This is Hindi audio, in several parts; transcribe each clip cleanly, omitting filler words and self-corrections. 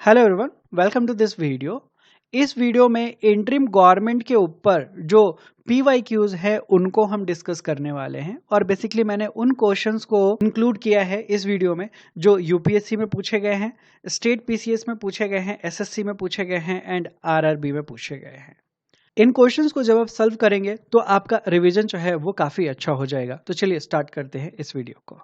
Hello everyone, welcome to this video. इस वीडियो में इंटरिम गवर्नमेंट के ऊपर जो PYQs है उनको हम डिस्कस करने वाले हैं और बेसिकली मैंने उन क्वेश्चंस को इंक्लूड किया है इस वीडियो में जो यूपीएससी में पूछे गए हैं, स्टेट पीसीएस में पूछे गए हैं, एसएससी में पूछे गए हैं एंड आरआरबी में पूछे गए हैं। इन क्वेश्चंस को जब आप सॉल्व करेंगे तो आपका रिवीजन जो है वो काफी अच्छा हो जाएगा। तो चलिए स्टार्ट करते हैं इस वीडियो को।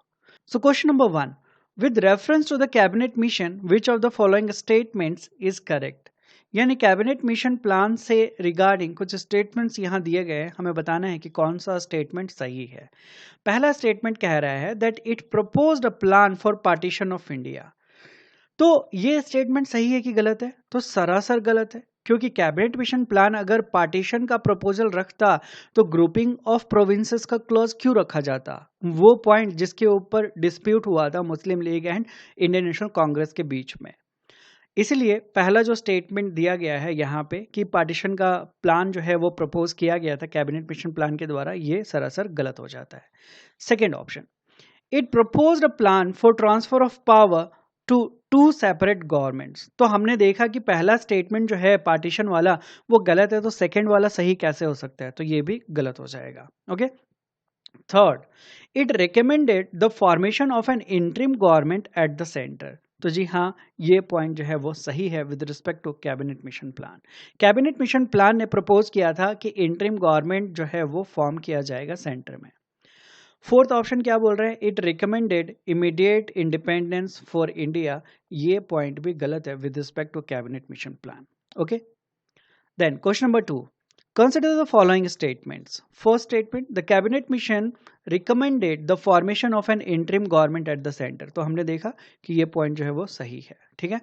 So question number 1, with reference to the cabinet mission which of the following statements is correct। यानी कैबिनेट मिशन प्लान से रिगार्डिंग कुछ स्टेटमेंट्स यहाँ दिए गए हैं, हमें बताना है कि कौन सा स्टेटमेंट सही है। पहला स्टेटमेंट कह रहा है that it proposed a plan for partition of India. तो ये स्टेटमेंट सही है कि गलत है? तो सरासर गलत है, क्योंकि कैबिनेट मिशन प्लान अगर पार्टीशन का प्रपोजल रखता तो ग्रुपिंग ऑफ प्रोविंसेस का क्लॉज क्यों रखा जाता? वो पॉइंट जिसके ऊपर डिस्प्यूट हुआ था मुस्लिम लीग एंड इंडियन नेशनल कांग्रेस के बीच में। इसलिए पहला जो स्टेटमेंट दिया गया है यहाँ पे कि पार्टीशन का प्लान जो है वो प्रपोज किया गया था कैबिनेट मिशन प्लान के द्वारा, ये सरासर गलत हो जाता है। Second option, it proposed a plan for transfer of power to two separate governments. तो हमने देखा कि पहला स्टेटमेंट जो है पार्टीशन वाला वो गलत है, तो सेकंड वाला सही कैसे हो सकता है? तो ये भी गलत हो जाएगा। Okay. Third, it recommended the formation of an interim government at the centre. तो जी हाँ, ये पॉइंट जो है वो सही है with respect to cabinet mission plan. Cabinet mission plan ने प्रपोज किया था कि इंटरिम गवर्नमेंट जो है वो फॉर्म किया जाएगा सेंटर में। फोर्थ ऑप्शन क्या बोल रहे हैं? It recommended immediate independence for India. ये पॉइंट भी गलत है with respect to cabinet mission plan. Okay, then question number 2, consider the following statements. First statement, the cabinet mission recommended the formation of an interim government at the centre. तो हमने देखा कि ये पॉइंट जो है वो सही है। ठीक है।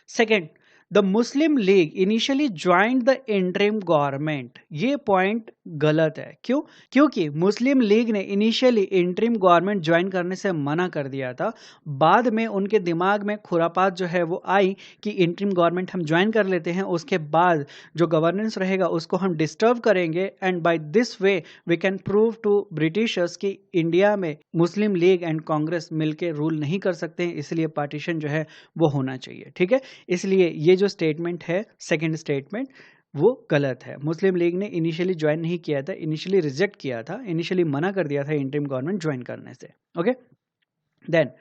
Second, the Muslim league initially joint the interim government. ये पॉइंट गलत है। क्यों? क्योंकि मुस्लिम लीग ने इनिशियली इंटरिम गवर्नमेंट ज्वाइन करने से मना कर दिया था। बाद में उनके दिमाग में खुरापात जो है वो आई कि इंटरिम गवर्नमेंट हम ज्वाइन कर लेते हैं, उसके बाद जो गवर्नेंस रहेगा उसको हम डिस्टर्ब करेंगे and by this way we can prove to Britishers कि इंडिया में मुस्लिम लीग एंड कांग्रेस मिलकर रूल नहीं कर सकते हैं, इसलिए पार्टीशन जो है वो होना चाहिए। ठीक है। इसलिए ये जो स्टेटमेंट है, सेकंड स्टेटमेंट, वो गलत है। मुस्लिम लीग ने इनिशियली ज्वाइन नहीं किया था, इनिशियली रिजेक्ट किया था, इनिशियली मना कर दिया था इंटरिम गवर्नमेंट ज्वाइन करने से। Okay, then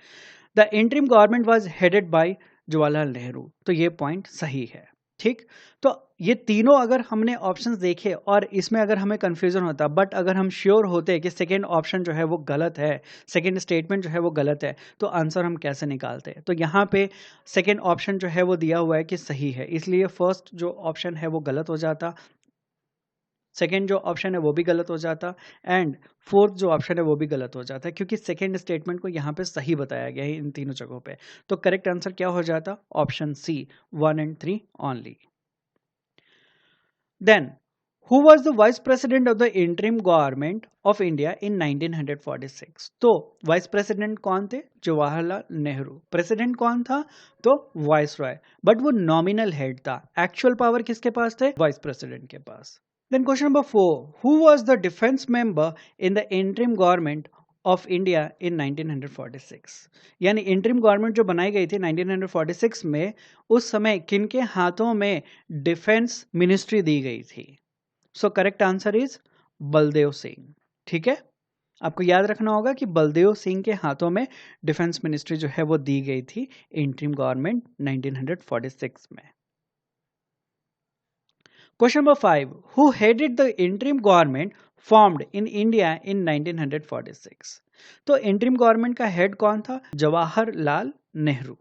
the interim government was headed by Jawaharlal Nehru. तो ये पॉइंट सही है। ठीक, तो ये तीनों अगर हमने ऑप्शंस देखे और इसमें अगर हमें कंफ्यूजन होता, बट अगर हम श्योर होते कि सेकंड ऑप्शन जो है वो गलत है, सेकंड स्टेटमेंट जो है वो गलत है, तो आंसर हम कैसे निकालते हैं? तो यहाँ पे सेकंड ऑप्शन जो है वो दिया हुआ है कि सही है, इसलिए फर्स्ट जो ऑप्शन है वो गलत हो जाता, सेकेंड जो ऑप्शन है वो भी गलत हो जाता एंड फोर्थ जो ऑप्शन है वो भी गलत हो जाता है, क्योंकि सेकेंड स्टेटमेंट को यहाँ पे सही बताया गया है इन तीनों जगहों पे। तो करेक्ट आंसर क्या हो जाता? Option C, 1 and 3 only. Then who was the vice president of the interim government of India in 1946? तो वाइस प्रेसिडेंट कौन थे? जवाहरलाल नेहरू। प्रेसिडेंट कौन था? तो वाइस रॉय, बट वो नॉमिनल हेड था। एक्चुअल पावर किसके पास थे? वाइस प्रेसिडेंट के पास। Then question number 4, who was the defense member in the interim government of India in 1946? यानी इंटरिम गवर्नमेंट जो बनाई गई थी 1946 में, उस समय किनके हाथों में डिफेंस मिनिस्ट्री दी गई थी? So correct answer is Baldev Singh. ठीक है, आपको याद रखना होगा कि बलदेव सिंह के हाथों में डिफेंस मिनिस्ट्री जो है वो दी गई थी इंटरिम गवर्नमेंट 1946 में। Question number 5, who headed the interim government formed in India in 1946? तो interim government का head कौन था? Jawaharlal Nehru.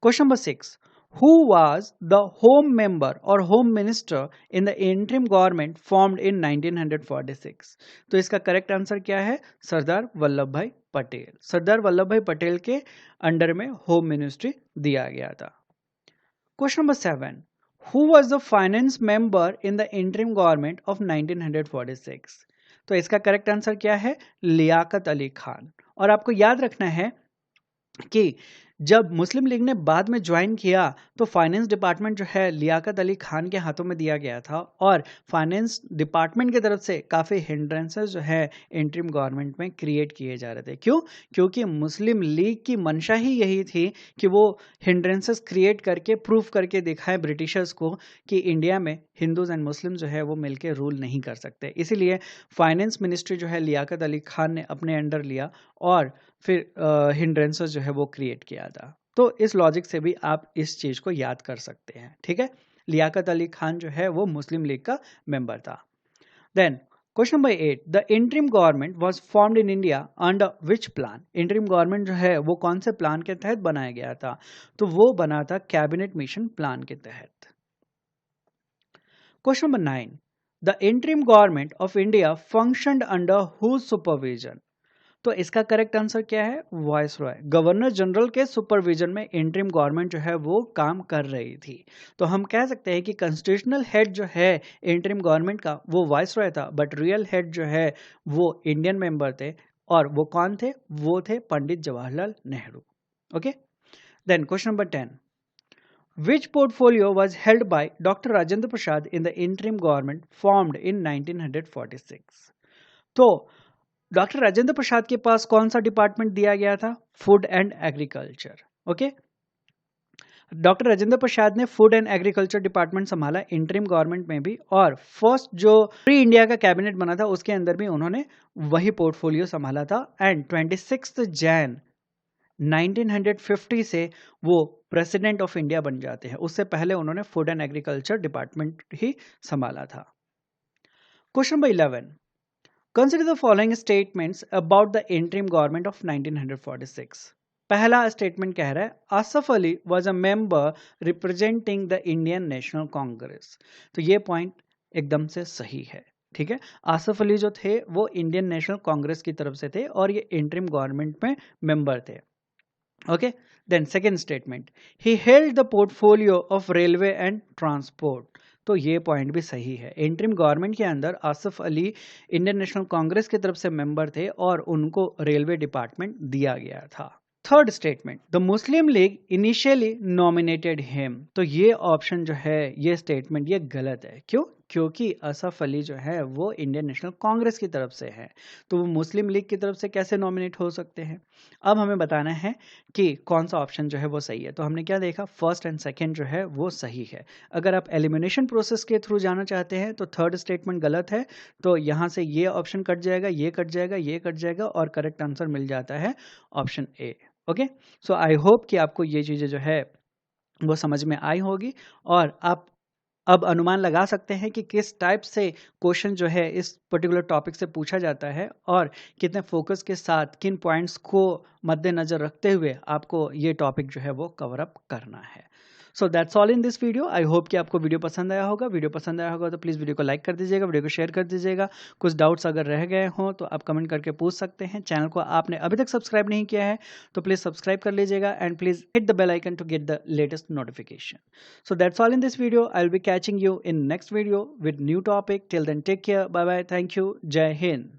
Question number 6, who was the home member or home minister in the interim government formed in 1946? तो इसका करेक्ट आंसर क्या है? सरदार वल्लभ भाई पटेल। सरदार वल्लभ भाई पटेल के अंडर में होम मिनिस्ट्री दिया गया था। Question number 7, who was the finance member in the interim government of 1946? तो इसका करेक्ट आंसर क्या है? लियाकत अली खान। और आपको याद रखना है कि जब मुस्लिम लीग ने बाद में ज्वाइन किया तो फाइनेंस डिपार्टमेंट जो है लियाकत अली खान के हाथों में दिया गया था और फाइनेंस डिपार्टमेंट की तरफ से काफ़ी हिंड्रेंसेस जो है इंटरिम गवर्नमेंट में क्रिएट किए जा रहे थे। क्यों? क्योंकि मुस्लिम लीग की मंशा ही यही थी कि वो हिंड्रेंसेस क्रिएट करके प्रूफ करके दिखाए ब्रिटिशर्स को कि इंडिया में हिंदूज एंड मुस्लिम जो है वो मिलकर रूल नहीं कर सकते। इसीलिए फाइनेंस मिनिस्ट्री जो है लियाकत अली खान ने अपने अंडर लिया और फिर हिंड्रेंसेस जो है वो क्रिएट किया था। तो इस लॉजिक से भी आप इस चीज को याद कर सकते हैं। ठीक है, लियाकत अली खान जो है वो मुस्लिम लीग का मेंबर था। Then question number 8, the interim government was formed in India under which plan? Interim government जो है वो कौन से प्लान के तहत बनाया गया था? तो वो बना था कैबिनेट मिशन प्लान के तहत। Question number 9, the interim government of India functioned under whose supervision? तो इसका करेक्ट आंसर क्या है? वाइसरॉय, गवर्नर जनरल के सुपरविजन में इंटरिम गवर्नमेंट जो है वो काम कर रही थी। तो हम कह सकते हैं कि कॉन्स्टिट्यूशनल हेड जो है इंटरिम गवर्नमेंट का वो वाइसरॉय था, बट रियल हेड जो है वो इंडियन मेंबर थे। और वो कौन थे? वो थे Pandit Jawaharlal Nehru. Okay, then question number 10, which portfolio was held by Dr. Rajendra Prasad in the interim government formed in 1946? तो डॉक्टर राजेंद्र प्रसाद के पास कौन सा डिपार्टमेंट दिया गया था? Food and agriculture. Okay, doctor Rajendra Prasad ने फूड एंड एग्रीकल्चर डिपार्टमेंट संभाला इंटरिम गवर्नमेंट में भी, और फर्स्ट जो फ्री इंडिया का कैबिनेट बना था उसके अंदर भी उन्होंने वही पोर्टफोलियो संभाला था। एंड 26 जैन 1950 से वो प्रेसिडेंट ऑफ इंडिया बन जाते हैं। उससे पहले उन्होंने फूड एंड एग्रीकल्चर डिपार्टमेंट ही संभाला था। Question number 11, consider the following statements about the interim government of 1946. पहला स्टेटमेंट कह रहा है Asaf Ali was a member representing the Indian National Congress। तो ये पॉइंट एकदम से सही है। ठीक है, आसफ अली जो थे वो इंडियन नेशनल कांग्रेस की तरफ से थे और ये इंटरिम गवर्नमेंट में मेंबर थे। Okay, then second statement, he held the portfolio of railway and transport. तो ये पॉइंट भी सही है। इंटरिम गवर्नमेंट के अंदर आसफ अली इंडियन नेशनल कांग्रेस की तरफ से मेंबर थे और उनको रेलवे डिपार्टमेंट दिया गया था। Third statement, the Muslim league initially nominated him. तो ये ऑप्शन जो है, ये स्टेटमेंट ये गलत है। क्यों? क्योंकि आसफ अली जो है वो इंडियन नेशनल कांग्रेस की तरफ से है, तो वो मुस्लिम लीग की तरफ से कैसे नॉमिनेट हो सकते हैं? अब हमें बताना है कि कौन सा ऑप्शन जो है वो सही है। तो हमने क्या देखा, फर्स्ट एंड सेकंड जो है वो सही है। अगर आप एलिमिनेशन प्रोसेस के थ्रू जाना चाहते हैं तो थर्ड स्टेटमेंट गलत है, तो यहाँ से ये ऑप्शन कट जाएगा, ये कट जाएगा, ये कट जाएगा और करेक्ट आंसर मिल जाता है option A. Okay, so I hope कि आपको ये चीज़ें जो है वो समझ में आई होगी और आप अब अनुमान लगा सकते हैं कि किस टाइप से क्वेश्चन जो है इस पर्टिकुलर टॉपिक से पूछा जाता है और कितने फोकस के साथ किन पॉइंट्स को मद्देनजर रखते हुए आपको ये टॉपिक जो है वो कवर अप करना है। सो that's all in this video. I hope कि आपको वीडियो पसंद आया होगा। वीडियो पसंद आया होगा तो प्लीज़ वीडियो को लाइक कर दीजिएगा, वीडियो को शेयर कर दीजिएगा। कुछ डाउट्स अगर रह गए हों तो आप कमेंट करके पूछ सकते हैं। चैनल को आपने अभी तक सब्सक्राइब नहीं किया है तो प्लीज़ सब्सक्राइब कर लीजिएगा and please hit the bell icon to get the latest notification. So that's all in this video. I will be catching you in next video with new topic. Till then take care, bye bye, thank you, जय हिंद।